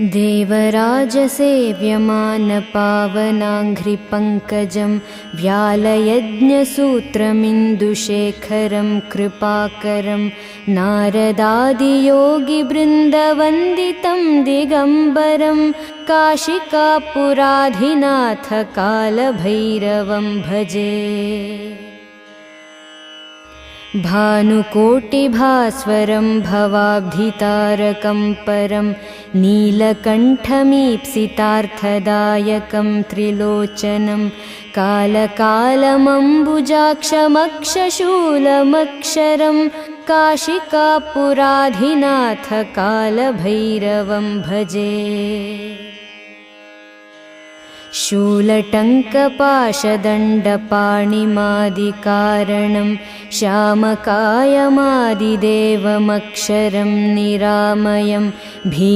देवराजसेव्यमानपावनाङ्घ्रिपङ्कजं व्यालयज्ञसूत्रमिन्दुशेखरं कृपाकरं नारदादियोगिवृन्दवन्दितं दिगम्बरं काशिकापुराधिनाथकालभैरवं भजे। भानुकोटिभास्वरं भवाब्धितारकं परं नीलकण्ठमीप्सितार्थदायकं त्रिलोचनं कालकालमम्बुजाक्षमक्षशूलमक्षरं काशिकापुराधिनाथकालभैरवं भजे। शूलटङ्कपाशदण्डपाणिमादिकारणं श्यामकायमादिदेवमक्षरं निरामयं भीम